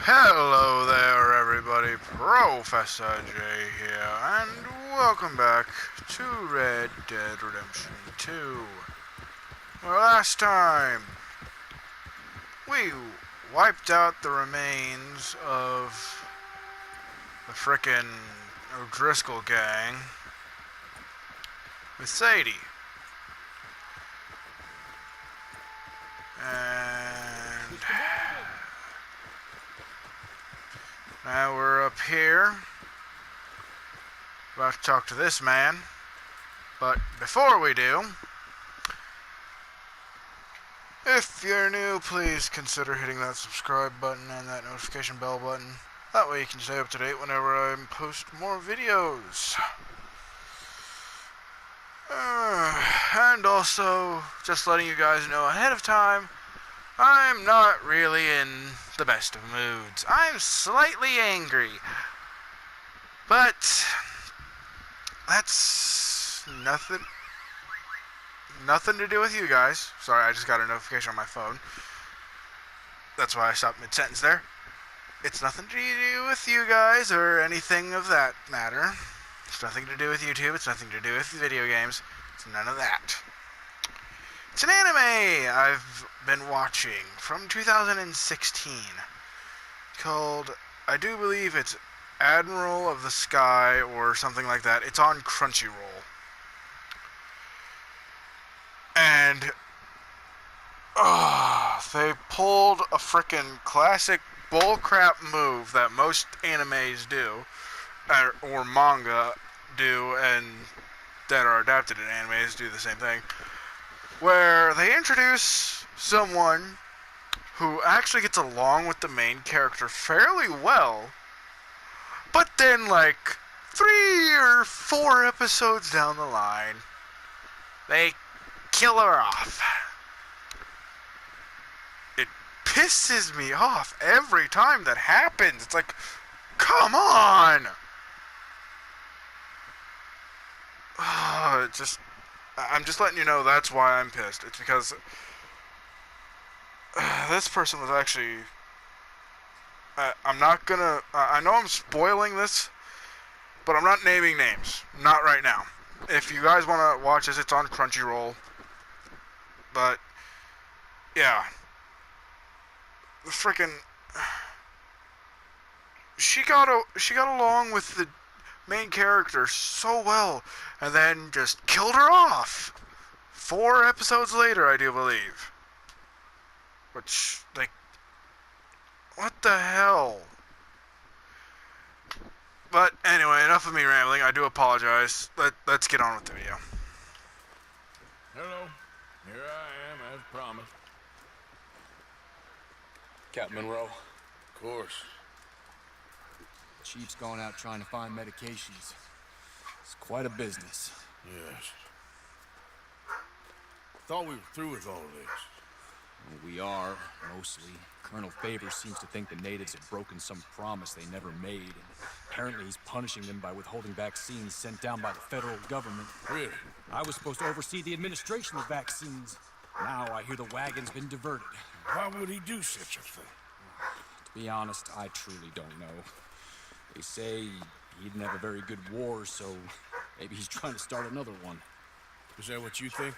Hello there, everybody. Professor J here, and welcome back to Red Dead Redemption 2. Well, last time, we wiped out the remains of the frickin' O'Driscoll gang with Sadie. And now we're up here, about to talk to this man. But before we do, if you're new, please consider hitting that subscribe button and that notification bell button. That way you can stay up to date whenever I post more videos. And also, just letting you guys know ahead of time, I'm not really in the best of moods. I'm slightly angry. But that's nothing to do with you guys. Sorry, I just got a notification on my phone. That's why I stopped mid-sentence there. It's nothing to do with you guys or anything of that matter. It's nothing to do with YouTube. It's nothing to do with video games. It's none of that. It's an anime I've been watching from 2016 called, I do believe it's Admiral of the Sky or something like that. It's on Crunchyroll. And they pulled a frickin' classic bullcrap move that most animes do, or manga do, and that are adapted in animes do the same thing, where they introduce someone who actually gets along with the main character fairly well, but then like 3 or 4 episodes down the line, they kill her off. It pisses me off every time that happens. It's like, come on! I'm just letting you know that's why I'm pissed. It's because this person was actually... I'm not gonna... I know I'm spoiling this, but I'm not naming names. Not right now. If you guys want to watch this, it's on Crunchyroll. But, yeah. The frickin'... She got along with the main character so well, and then just killed her off 4 episodes later, I do believe. Which, like, what the hell? But anyway, enough of me rambling. I do apologize. Let's get on with the video. Hello. Here I am, as promised. Captain Monroe. Of course. Chief's going out trying to find medications. It's quite a business. Yes. Thought we were through with all this. Well, we are, mostly. Colonel Favors seems to think the natives have broken some promise they never made, and apparently he's punishing them by withholding vaccines sent down by the federal government. Really? I was supposed to oversee the administration of vaccines. Now I hear the wagon's been diverted. Why would he do such a thing? To be honest, I truly don't know. They say he didn't have a very good war, so maybe he's trying to start another one. Is that what you think?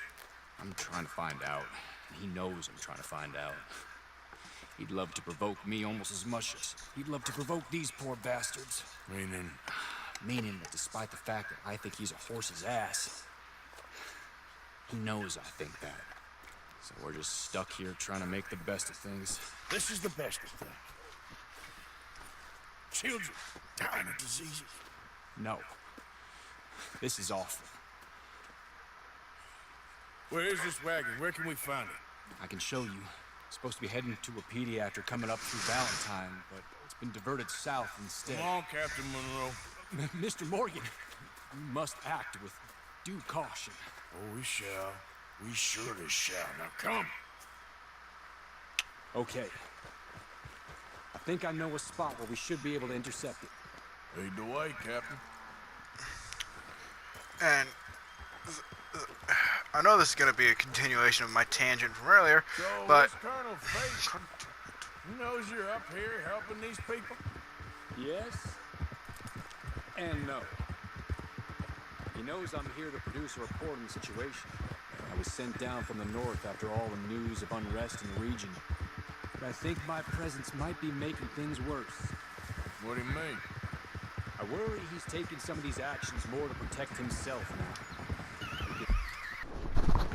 I'm trying to find out. He knows I'm trying to find out. He'd love to provoke me almost as much as he'd love to provoke these poor bastards. Meaning? Meaning that despite the fact that I think he's a horse's ass, he knows I think that. So we're just stuck here trying to make the best of things. This is the best of things. Children dying of diseases. No. This is awful. Where is this wagon? Where can we find it? I can show you. Supposed to be heading to a pediatric coming up through Valentine, but it's been diverted south instead. Come on, Captain Monroe. Mr. Morgan, you must act with due caution. Oh, we shall. We surely shall. Now come. Okay. I think I know a spot where we should be able to intercept it. Lead the way, Captain. And I know this is going to be a continuation of my tangent from earlier, So, but... Colonel Faith? He knows you're up here helping these people? Yes and no. He knows I'm here to produce a report on the situation. I was sent down from the north after all the news of unrest in the region. But I think my presence might be making things worse. What do you mean? I worry he's taking some of these actions more to protect himself now.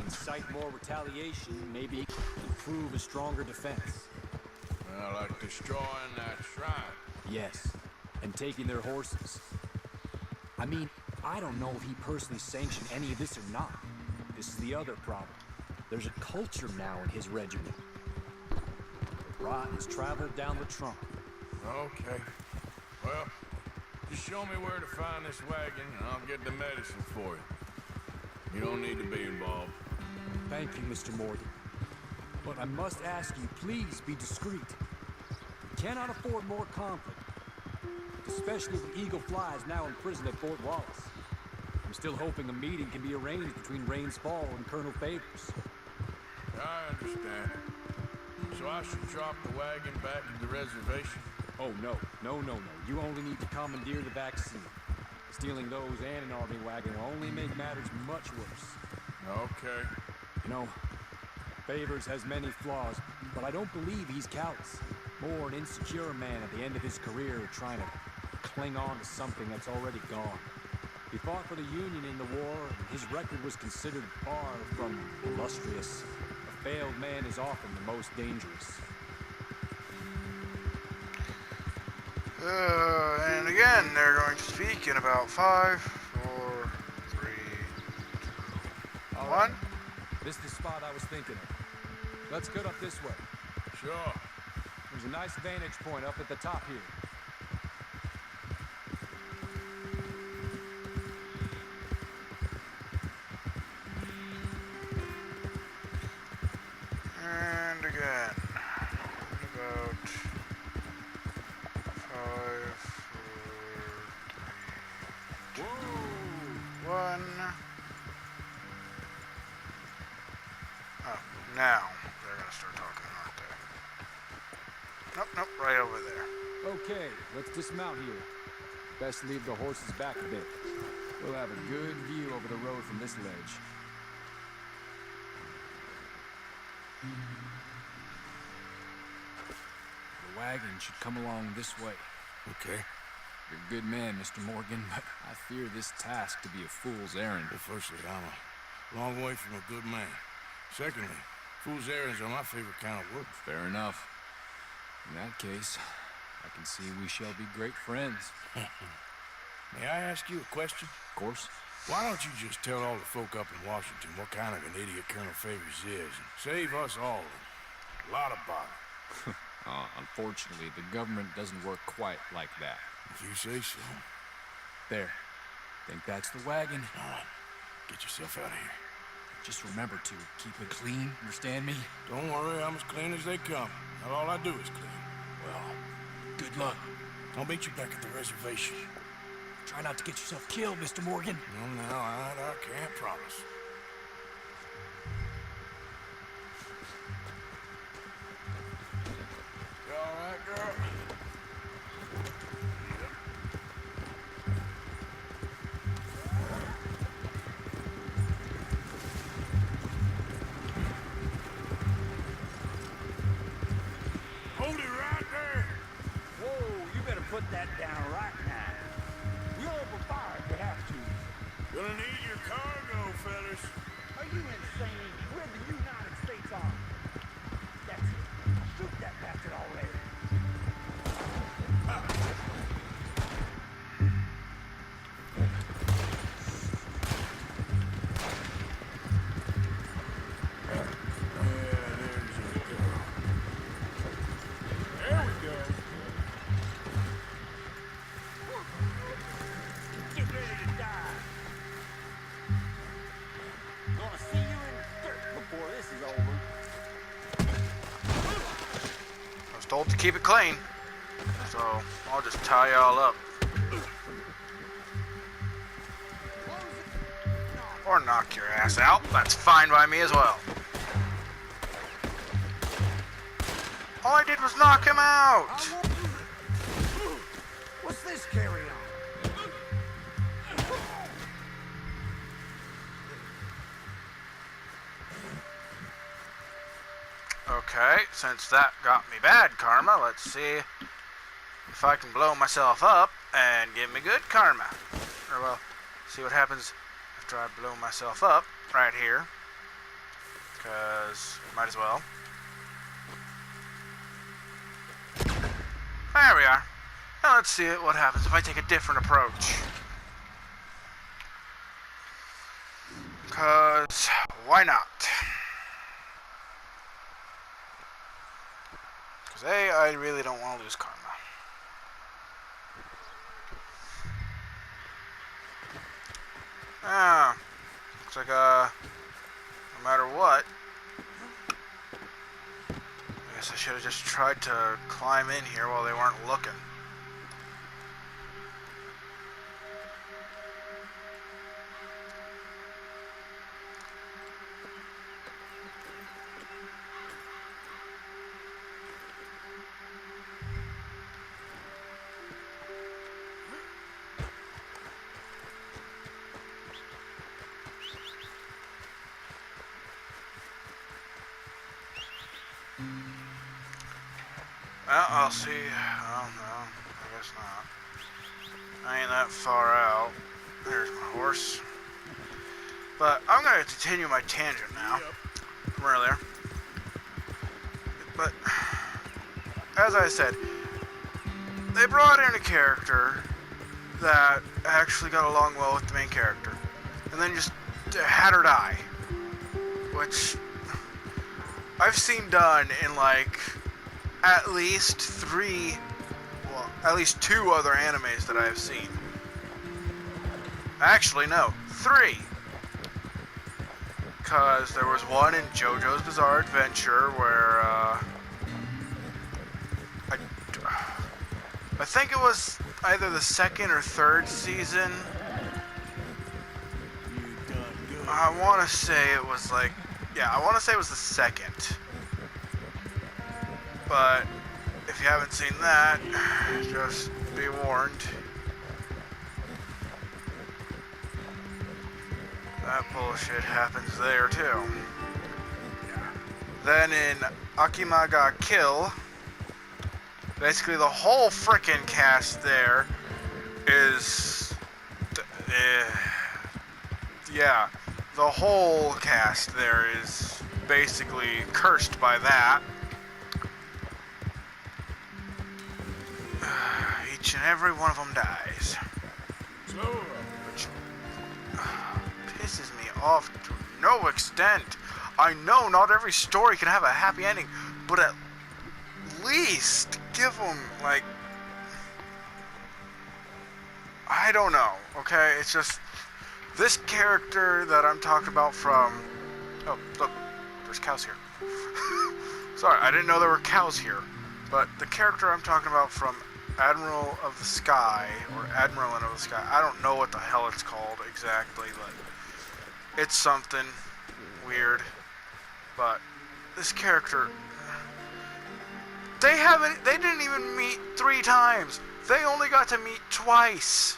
Incite more retaliation, maybe prove a stronger defense. Well, like destroying that shrine. Yes, and taking their horses. I mean, I don't know if he personally sanctioned any of this or not. This is the other problem. There's a culture now in his regiment. The rot has traveled down the trunk. Okay. Well, just show me where to find this wagon, and I'll get the medicine for you. You don't need to be involved. Thank you, Mr. Morgan. But I must ask you, please be discreet. We cannot afford more conflict. Especially with Eagle Fly is now in prison at Fort Wallace. I'm still hoping a meeting can be arranged between Rains Fall and Colonel Favors. I understand. So I should drop the wagon back at the reservation? Oh, no. No. You only need to commandeer the vaccine. Stealing those and an army wagon will only make matters much worse. Okay. You know, Favors has many flaws, but I don't believe he's callous. More an insecure man at the end of his career trying to cling on to something that's already gone. He fought for the Union in the war, and his record was considered far from illustrious. A failed man is often the most dangerous. And again, they're going to speak in about 5, 4, 3, 2, 1. This is the spot I was thinking of. Let's get up this way. Sure. There's a nice vantage point up at the top here. And again, about 5, 4, 3, 2, 1. Oh, now they're gonna start talking, aren't they? Nope, right over there. Okay, let's dismount here. Best leave the horses back a bit. We'll have a good view over the road from this ledge. The wagon should come along this way. Okay. You're a good man, Mr. Morgan, but I fear this task to be a fool's errand. Well, firstly, I'm a long way from a good man. Secondly, fool's errands are my favorite kind of work. Fair enough. In that case, I can see we shall be great friends. May I ask you a question? Of course. Why don't you just tell all the folk up in Washington what kind of an idiot Colonel Favors is and save us all a lot of bother? Unfortunately, the government doesn't work quite like that. If you say so. There. Think that's the wagon. All right. Get yourself out of here. Just remember to keep it clean, understand me? Don't worry, I'm as clean as they come. Not all I do is clean. Well, good luck. I'll meet you back at the reservation. Try not to get yourself killed, Mr. Morgan. No, I can't promise. You all right, girl? Hold it right there. Whoa, you better put that down right now. We'll open fire if we have to. Gonna need your cargo, fellas. Are you insane? We're the United States Army. That's it. Shoot that bastard already. There we go. Get ready to die. Gonna see you in the dirt before this is over. I was told to keep it clean, so I'll just tie y'all up. Or knock your ass out. That's fine by me as well. All I did was knock him out. What's this carry on? Okay, since that got me bad karma, let's see if I can blow myself up and give me good karma. Or, well, see what happens after I blow myself up right here. Because, might as well. There we are. Now let's see what happens if I take a different approach. Because, why not? Because A, I really don't want to lose karma. Ah, looks like, no matter what, I guess I should have just tried to climb in here while they weren't looking. Well, I'll see. Oh, no, I guess not. I ain't that far out. There's my horse. But I'm going to continue my tangent now from earlier. But, as I said, they brought in a character that actually got along well with the main character. And then just had her die. Which I've seen done in, like, at least at least 2 other animes that I have seen. Actually, no, 3. Because there was one in JoJo's Bizarre Adventure where, I think it was either the 2nd or 3rd season. I want to say it was like, yeah, I want to say it was the 2nd. But if you haven't seen that, just be warned. That bullshit happens there too. Then in Akima ga Kill, basically the whole frickin' cast there is, yeah, the whole cast there is basically cursed by that. Each and every one of them dies. Which pisses me off to no extent. I know not every story can have a happy ending, but at least give them, like, I don't know, okay? It's just, this character that I'm talking about from, oh, look, there's cows here. Sorry, I didn't know there were cows here. But the character I'm talking about from Admiral of the Sky, or Admiralin of the Sky, I don't know what the hell it's called exactly, but it's something weird. But this character, they didn't even meet 3 times. They only got to meet twice.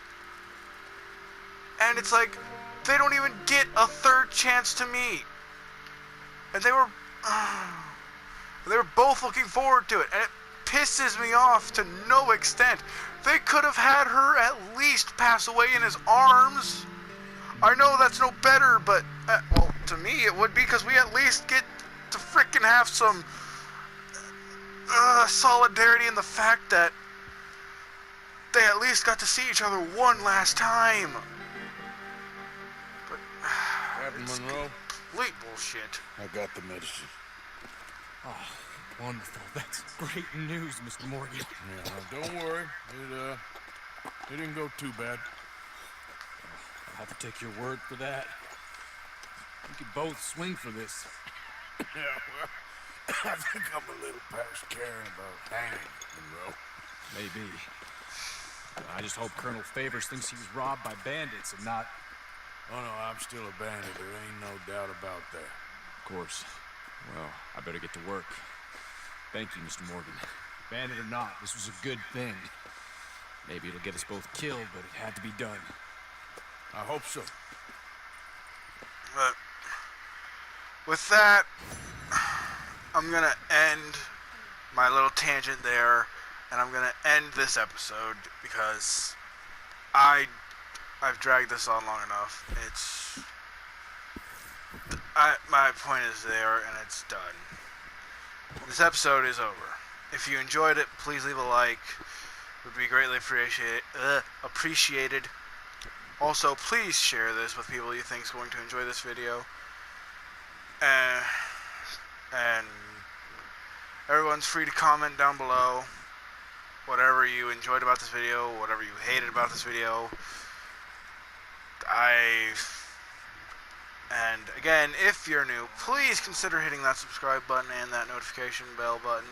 And it's like, they don't even get a 3rd chance to meet. And they were both looking forward to it, and it pisses me off to no extent. They could have had her at least pass away in his arms. I know that's no better, but, well, to me it would be, because we at least get to frickin' have some solidarity in the fact that they at least got to see each other one last time. But, Captain Monroe, complete bullshit. I got the medicine. Oh, wonderful. That's great news, Mr. Morgan. Yeah, don't worry. It didn't go too bad. I'll have to take your word for that. We could both swing for this. Yeah, well, I think I'm a little past caring about hanging, Monroe. Maybe. I just hope Colonel Favors thinks he was robbed by bandits and not... Oh, no, I'm still a bandit. There ain't no doubt about that. Of course. Well, I better get to work. Thank you, Mr. Morgan. Bandit or not, this was a good thing. Maybe it'll get us both killed, but it had to be done. I hope so. But with that, I'm gonna end my little tangent there, and I'm gonna end this episode because I've dragged this on long enough. My point is there, and it's done. This episode is over. If you enjoyed it, please leave a like. It would be greatly appreciated. Also, please share this with people you think is going to enjoy this video. And everyone's free to comment down below whatever you enjoyed about this video, whatever you hated about this video. And again, if you're new, please consider hitting that subscribe button and that notification bell button.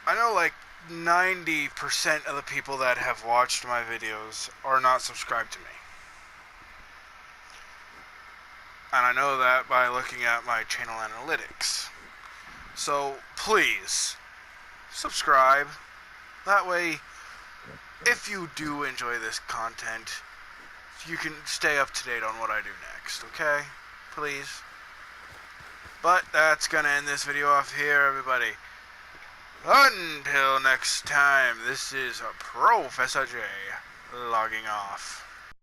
I know like 90% of the people that have watched my videos are not subscribed to me. And I know that by looking at my channel analytics. So please, subscribe. That way, if you do enjoy this content, you can stay up to date on what I do next, okay? Please. But that's gonna end this video off here, everybody. Until next time, this is Professor J logging off.